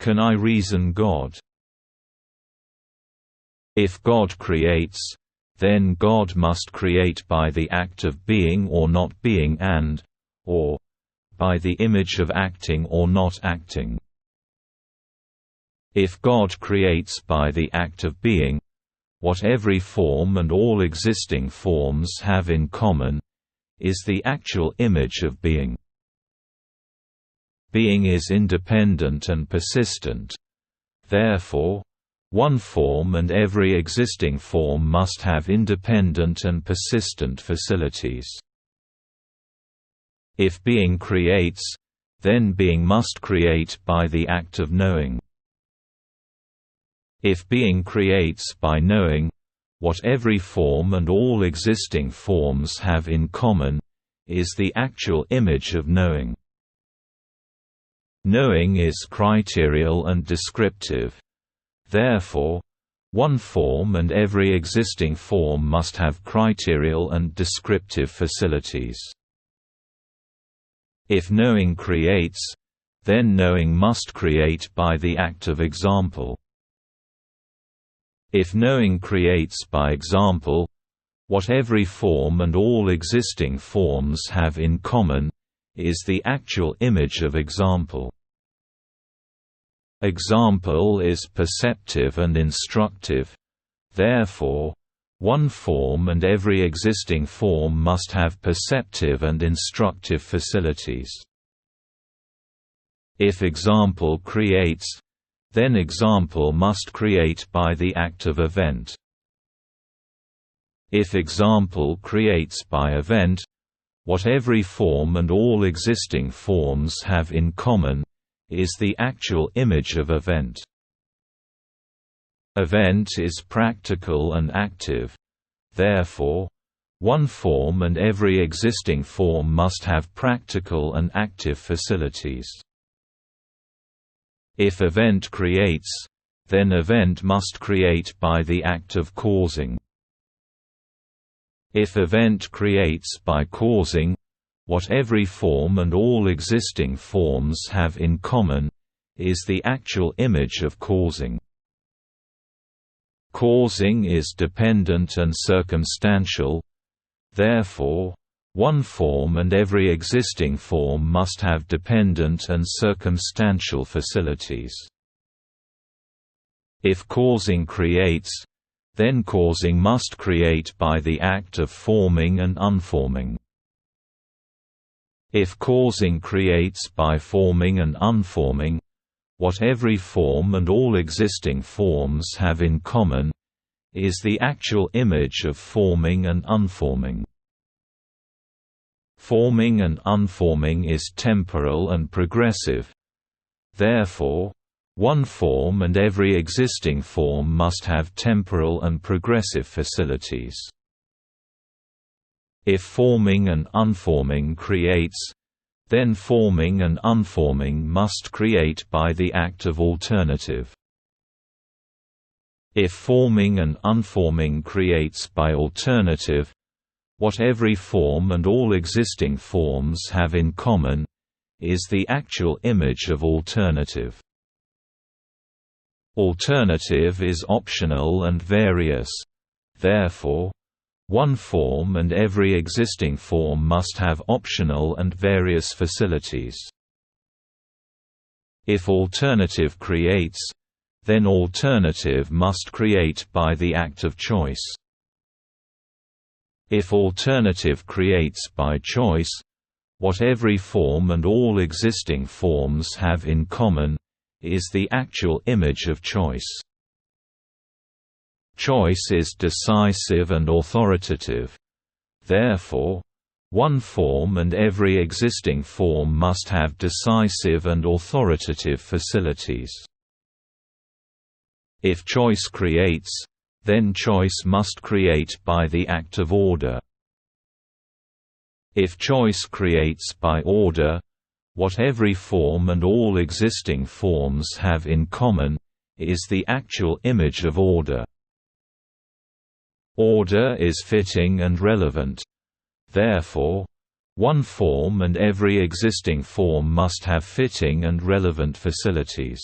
can I reason God? If God creates, then God must create by the act of being or not being or by the image of acting or not acting. If God creates by the act of being, what every form and all existing forms have in common is the actual image of being. Being is independent and persistent. Therefore, one form and every existing form must have independent and persistent facilities. If being creates, then being must create by the act of knowing. If being creates by knowing, what every form and all existing forms have in common is the actual image of knowing. Knowing is criterial and descriptive. Therefore, one form and every existing form must have criterial and descriptive facilities. If knowing creates, then knowing must create by the act of example. If knowing creates by example, what every form and all existing forms have in common is the actual image of example. Example is perceptive and instructive. Therefore, one form and every existing form must have perceptive and instructive facilities. If example creates, then example must create by the act of event. If example creates by event, what every form and all existing forms have in common is the actual image of event. Event is practical and active. Therefore, one form and every existing form must have practical and active facilities. If event creates, then event must create by the act of causing. If event creates by causing, what every form and all existing forms have in common is the actual image of causing. Causing is dependent and circumstantial. Therefore, one form and every existing form must have dependent and circumstantial facilities. If causing creates, then causing must create by the act of forming and unforming. If causing creates by forming and unforming, what every form and all existing forms have in common is the actual image of forming and unforming. Forming and unforming is temporal and progressive. Therefore, one form and every existing form must have temporal and progressive facilities. If forming and unforming creates, then forming and unforming must create by the act of alternative. If forming and unforming creates by alternative, what every form and all existing forms have in common is the actual image of alternative. Alternative is optional and various. Therefore, one form and every existing form must have optional and various facilities. If alternative creates, then alternative must create by the act of choice. If alternative creates by choice, what every form and all existing forms have in common is the actual image of choice. Choice is decisive and authoritative. Therefore, one form and every existing form must have decisive and authoritative facilities. If choice creates, then choice must create by the act of order. If choice creates by order, what every form and all existing forms have in common is the actual image of order. Order is fitting and relevant. Therefore, one form and every existing form must have fitting and relevant facilities.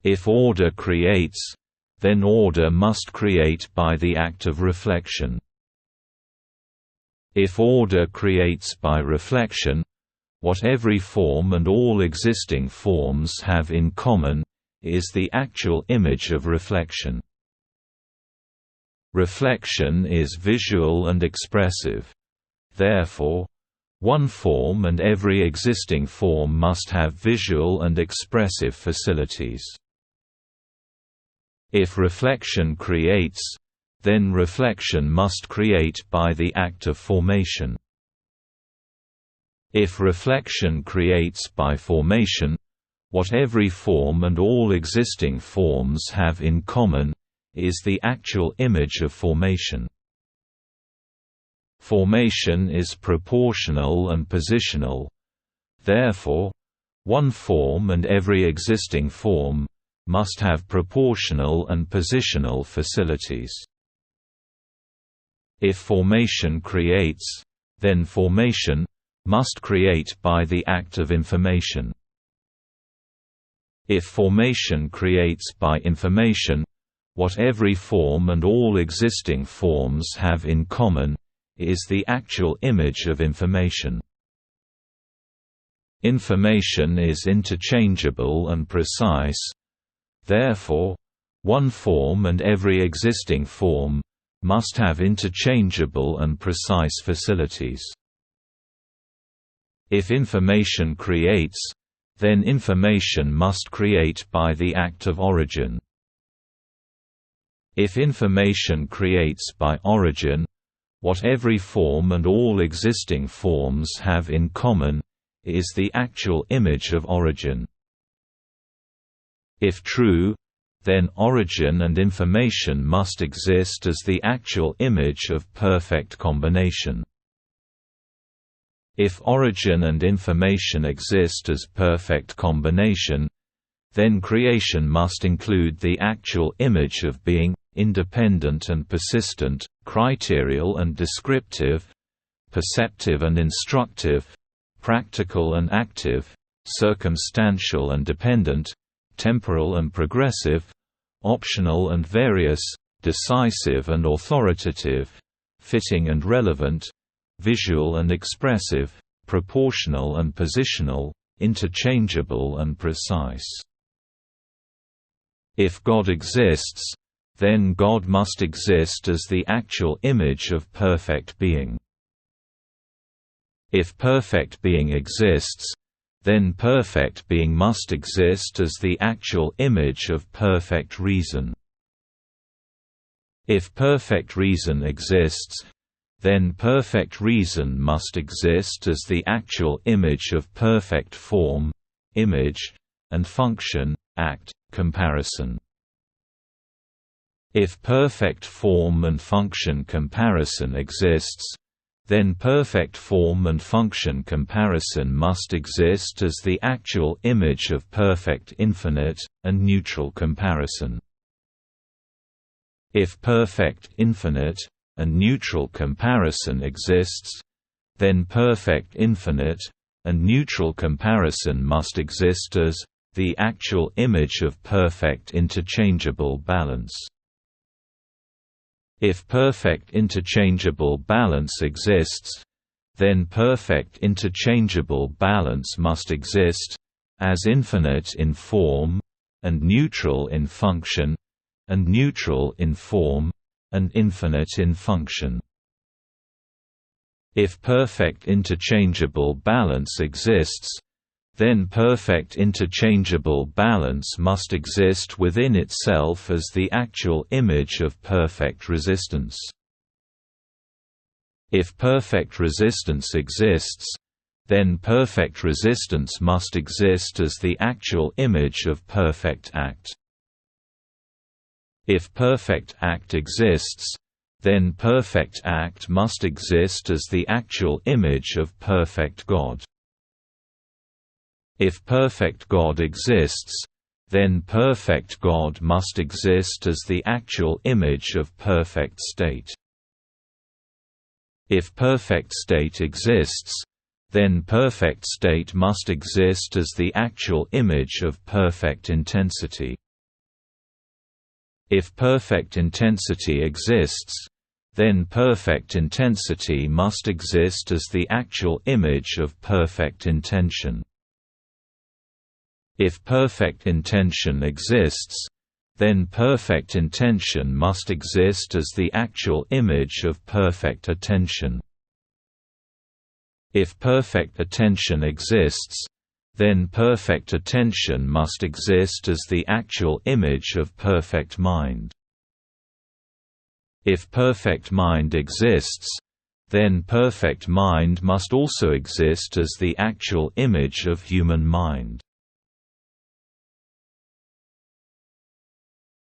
If order creates, then order must create by the act of reflection. If order creates by reflection, what every form and all existing forms have in common is the actual image of reflection. Reflection is visual and expressive. Therefore, one form and every existing form must have visual and expressive facilities. If reflection creates, then reflection must create by the act of formation. If reflection creates by formation, what every form and all existing forms have in common is the actual image of formation. Formation is proportional and positional. Therefore, one form and every existing form must have proportional and positional facilities. If formation creates, then formation must create by the act of information. If formation creates by information, what every form and all existing forms have in common is the actual image of information. Information is interchangeable and precise. Therefore, one form and every existing form must have interchangeable and precise facilities. If information creates, then information must create by the act of origin. If information creates by origin, what every form and all existing forms have in common is the actual image of origin. If true, then origin and information must exist as the actual image of perfect combination. If origin and information exist as perfect combination, then creation must include the actual image of being, independent and persistent, criterial and descriptive, perceptive and instructive, practical and active, circumstantial and dependent, temporal and progressive, optional and various, decisive and authoritative, fitting and relevant, visual and expressive, proportional and positional, interchangeable and precise. If God exists, then God must exist as the actual image of perfect being. If perfect being exists, then perfect being must exist as the actual image of perfect reason. If perfect reason exists, then perfect reason must exist as the actual image of perfect form, image, and function, act, comparison. If perfect form and function comparison exists, then perfect form and function comparison must exist as the actual image of perfect infinite, and neutral comparison. If perfect infinite, and neutral comparison exists, then perfect infinite, and neutral comparison must exist as the actual image of perfect interchangeable balance. If perfect interchangeable balance exists, then perfect interchangeable balance must exist, as infinite in form, and neutral in function, and neutral in form, and infinite in function. If perfect interchangeable balance exists, then perfect interchangeable balance must exist within itself as the actual image of perfect resistance. If perfect resistance exists, then perfect resistance must exist as the actual image of perfect act. If perfect act exists, then perfect act must exist as the actual image of perfect God. If perfect God exists, then perfect God must exist as the actual image of perfect state. If perfect state exists, then perfect state must exist as the actual image of perfect intensity. If perfect intensity exists, then perfect intensity must exist as the actual image of perfect intention. If perfect intention exists, then perfect intention must exist as the actual image of perfect attention. If perfect attention exists, then perfect attention must exist as the actual image of perfect mind. If perfect mind exists, then perfect mind must also exist as the actual image of human mind.